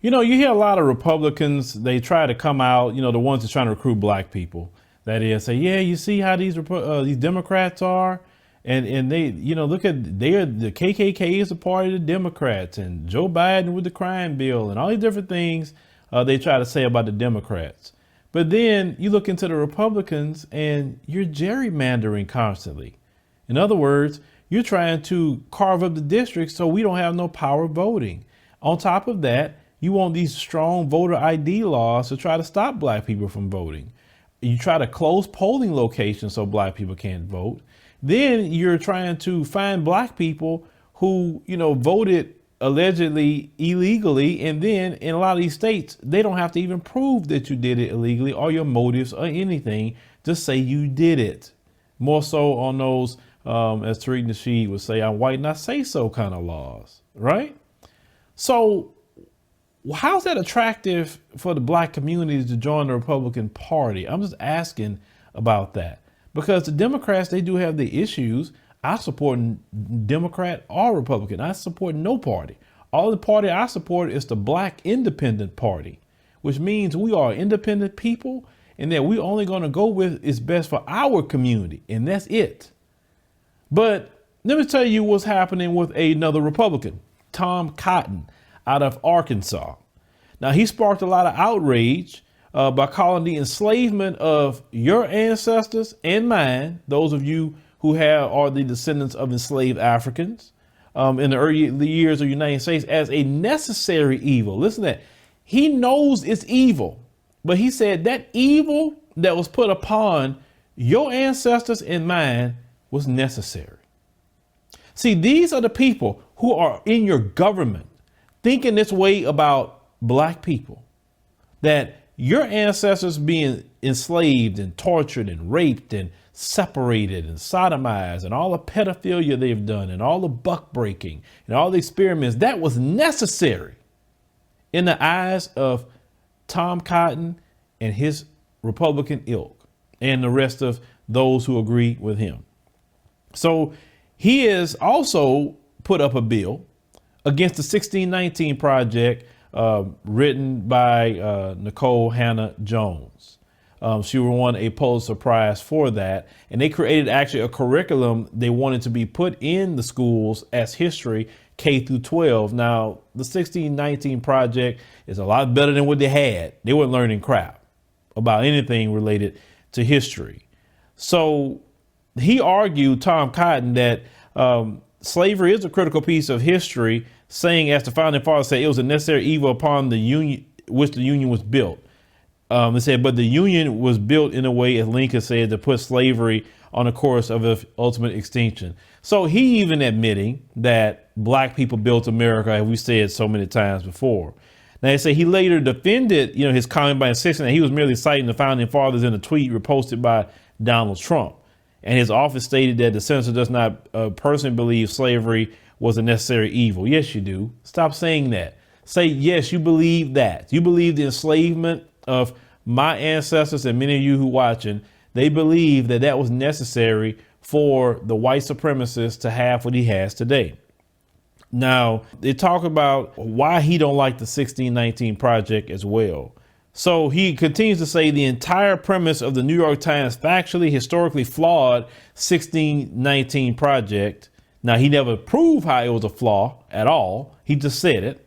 You know, you hear a lot of Republicans, they try to come out, the ones that's trying to recruit black people. That is, say, yeah, you see how these Democrats are? And they, look at, the KKK is a part of the Democrats, and Joe Biden with the crime bill and all these different things they try to say about the Democrats. But then you look into the Republicans and you're gerrymandering constantly. In other words, you're trying to carve up the districts so we don't have no power voting. On top of that, you want these strong voter ID laws to try to stop black people from voting. You try to close polling locations so black people can't vote. Then you're trying to find black people who, voted allegedly illegally. And then in a lot of these states, they don't have to even prove that you did it illegally or your motives or anything. Just say you did it. More so on those, as Tariq Nasheed would say, I'm white and I say so kind of laws, right? So how's that attractive for the black communities to join the Republican Party? I'm just asking about that, because the Democrats, they do have the issues. I support Democrat or Republican. I support no party. All the party I support is the Black Independent Party, which means we are independent people and that we're only going to go with is best for our community. And that's it. But let me tell you what's happening with another Republican, Tom Cotton, out of Arkansas. Now, he sparked a lot of outrage by calling the enslavement of your ancestors and mine, those of you who are the descendants of enslaved Africans in the early years of the United States, as a necessary evil. Listen to that. He knows it's evil, but he said that evil that was put upon your ancestors and mine was necessary. See, these are the people who are in your government thinking this way about black people, that your ancestors being enslaved and tortured and raped and separated and sodomized and all the pedophilia they've done and all the buck breaking and all the experiments, that was necessary in the eyes of Tom Cotton and his Republican ilk and the rest of those who agree with him. So he has also put up a bill against the 1619 Project written by Nicole Hannah Jones. She won a Pulitzer Prize for that. And they created actually a curriculum they wanted to be put in the schools as history, K through 12. Now, the 1619 Project is a lot better than what they had. They weren't learning crap about anything related to history. So he argued, Tom Cotton, that slavery is a critical piece of history, saying, as the founding fathers said, it was a necessary evil upon the union, which the union was built. It said, but the union was built in a way, as Lincoln said, to put slavery on a course of ultimate extinction. So he even admitting that black people built America, as we said so many times before. Now, they say he later defended, his comment by insisting that he was merely citing the founding fathers in a tweet reposted by Donald Trump. And his office stated that the senator does not personally believe slavery was a necessary evil. Yes, you do. Stop saying that. Say, yes, you believe that. You believe the enslavement of my ancestors, and many of you who watching, they believe that that was necessary for the white supremacist to have what he has today. Now, they talk about why he don't like the 1619 Project as well. So he continues to say the entire premise of the New York Times factually, historically flawed 1619 Project. Now, he never proved how it was a flaw at all. He just said it.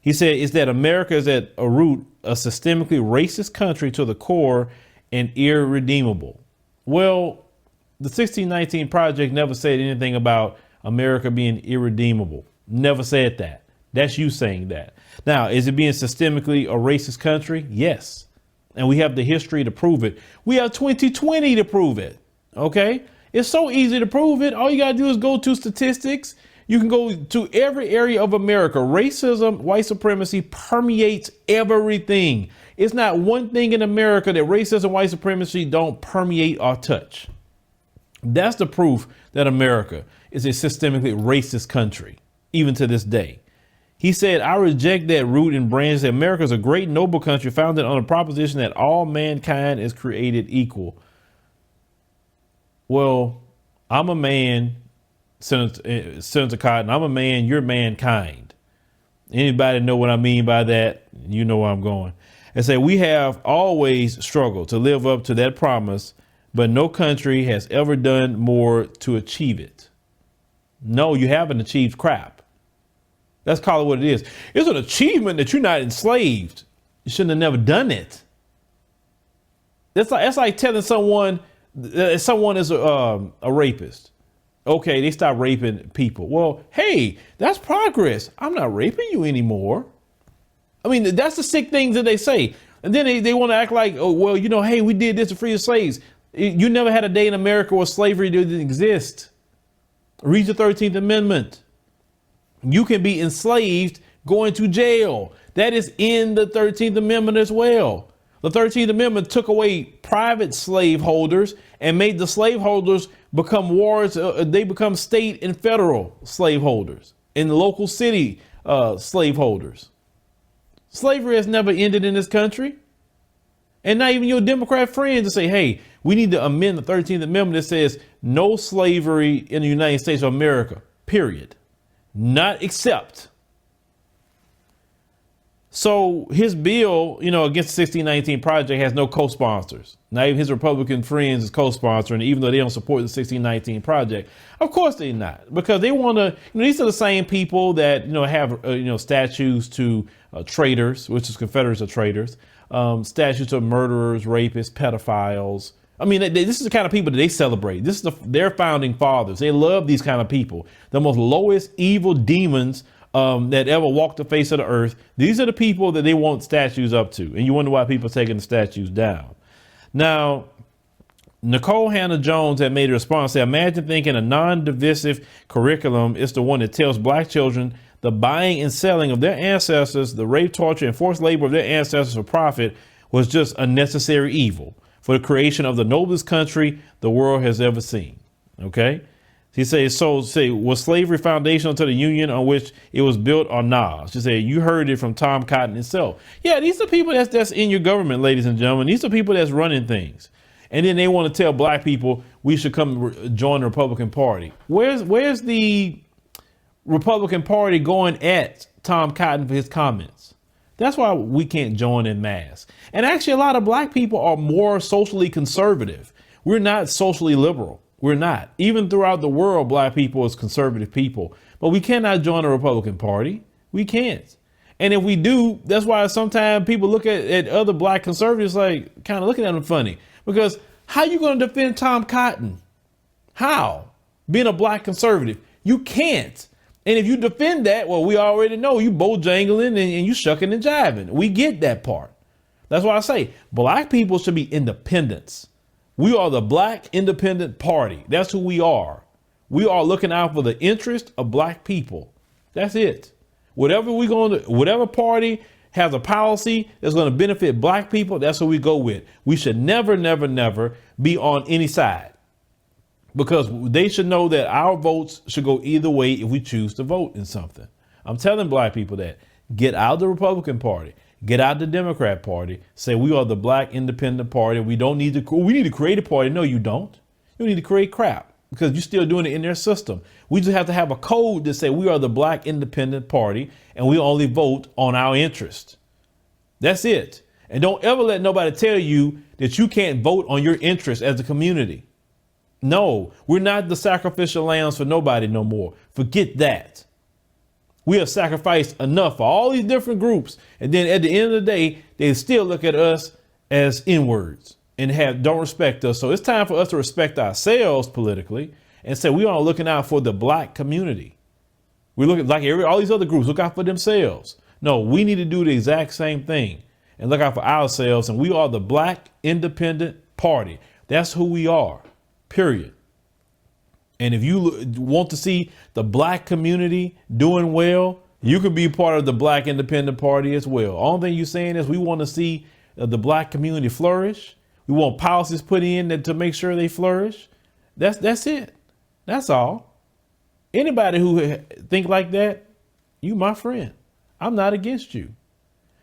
He said is that America is at a root a systemically racist country to the core and irredeemable. Well, the 1619 Project never said anything about America being irredeemable. Never said that. That's you saying that. Now, is it being systemically a racist country? Yes. And we have the history to prove it. We have 2020 to prove it. OK, it's so easy to prove it. All you got to do is go to statistics. You can go to every area of America. Racism, white supremacy permeates everything. It's not one thing in America that racism, white supremacy don't permeate or touch. That's the proof that America is a systemically racist country, even to this day. He said, I reject that root and branch that America is a great, noble country founded on the proposition that all mankind is created equal. Well, I'm a man, Senator Cotton, I'm a man, you're mankind. Anybody know what I mean by that? You know where I'm going. And say, we have always struggled to live up to that promise, but no country has ever done more to achieve it. No, you haven't achieved crap. Let's call it what it is. It's an achievement that you're not enslaved. You shouldn't have never done it. That's like telling someone that someone is a rapist. Okay, they stop raping people. Well, hey, that's progress. I'm not raping you anymore. I mean, that's the sick things that they say. And then they want to act like, oh, well, you know, hey, we did this to free the slaves. You never had a day in America where slavery didn't exist. Read the 13th Amendment. You can be enslaved going to jail. That is in the 13th Amendment as well. The 13th Amendment took away private slaveholders and made the slaveholders become wards. They become state and federal slaveholders and local city slaveholders. Slavery has never ended in this country. And not even your Democrat friends to say, hey, we need to amend the 13th Amendment that says no slavery in the United States of America, period. Not except. So his bill, you know, against the 1619 project has no co-sponsors. Not even his Republican friends is co-sponsoring, even though they don't support the 1619 project. Of course they're not, because they want to, you know, these are the same people that, you know, have, statues to traitors, which is Confederates of traitors, statues of murderers, rapists, pedophiles. I mean, this is the kind of people that they celebrate. This is their founding fathers. They love these kind of people, the most lowest evil demons that ever walked the face of the earth. These are the people that they want statues up to. And you wonder why people are taking the statues down. Now, Nicole Hannah Jones had made a response. Say, imagine thinking a non-divisive curriculum is the one that tells black children the buying and selling of their ancestors, the rape, torture, and forced labor of their ancestors for profit was just a necessary evil for the creation of the noblest country the world has ever seen. OK, he says, so say, was slavery foundational to the union on which it was built or not? She said, you heard it from Tom Cotton himself. Yeah, these are people that's in your government, ladies and gentlemen. These are people that's running things. And then they want to tell black people we should come join the Republican Party. Where's the Republican Party going at Tom Cotton for his comments? That's why we can't join en masse. And actually, a lot of black people are more socially conservative. We're not socially liberal. We're not. Even throughout the world, black people is conservative people. But we cannot join the Republican Party. We can't. And if we do, that's why sometimes people look at other black conservatives like kind of looking at them funny. Because how you going to defend Tom Cotton? How? Being a black conservative. You can't. And if you defend that, well, we already know you bojangling and you shucking and jiving. We get that part. That's why I say black people should be independents. We are the Black Independent Party. That's who we are. We are looking out for the interest of black people. That's it. Whatever party has a policy that's going to benefit black people, that's what we go with. We should never, never, never be on any side, because they should know that our votes should go either way if we choose to vote in something. I'm telling black people that. Get out of the Republican Party. Get out of the Democrat Party. Say we are the Black Independent Party. We need to create a party. No, you don't. You need to create crap because you're still doing it in their system. We just have to have a code that say we are the Black Independent Party and we only vote on our interest. That's it. And don't ever let nobody tell you that you can't vote on your interest as a community. No, we're not the sacrificial lambs for nobody no more. Forget that. We have sacrificed enough for all these different groups. And then at the end of the day, they still look at us as N-words and don't respect us. So it's time for us to respect ourselves politically and say we are looking out for the black community. We look at like all these other groups, look out for themselves. No, we need to do the exact same thing and look out for ourselves. And we are the Black Independent Party. That's who we are, period. And if you want to see the black community doing well, you can be part of the Black Independent Party as well. All thing you're saying is we want to see the black community flourish. We want policies put in to make sure they flourish. That's it. That's all. Anybody who think like that, you my friend. I'm not against you.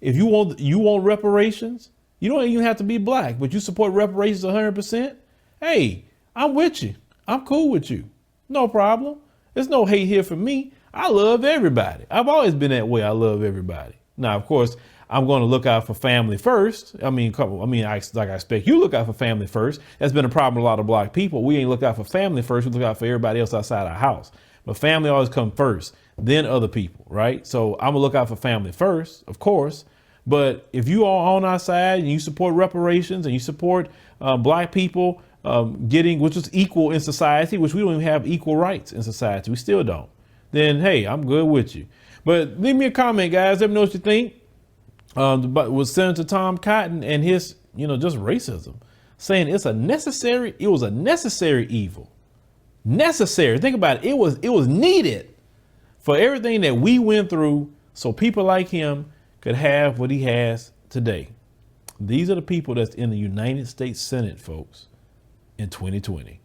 If you want reparations, you don't even have to be black, but you support reparations 100%. Hey, I'm with you. I'm cool with you. No problem. There's no hate here for me. I love everybody. I've always been that way. I love everybody. Now, of course, I'm going to look out for family first. I expect you look out for family first. That's been a problem with a lot of black people. We ain't look out for family first. We look out for everybody else outside our house. But family always come first, then other people, right? So I'm gonna look out for family first, of course. But if you are on our side and you support reparations and you support black people getting, which is equal in society, which we don't even have equal rights in society, we still don't, then hey, I'm good with you. But leave me a comment, guys. Let me know what you think. But with Senator Tom Cotton and his, just racism, saying it was a necessary evil. Necessary. Think about it. It was needed for everything that we went through so people like him could have what he has today. These are the people that's in the United States Senate, folks, in 2020.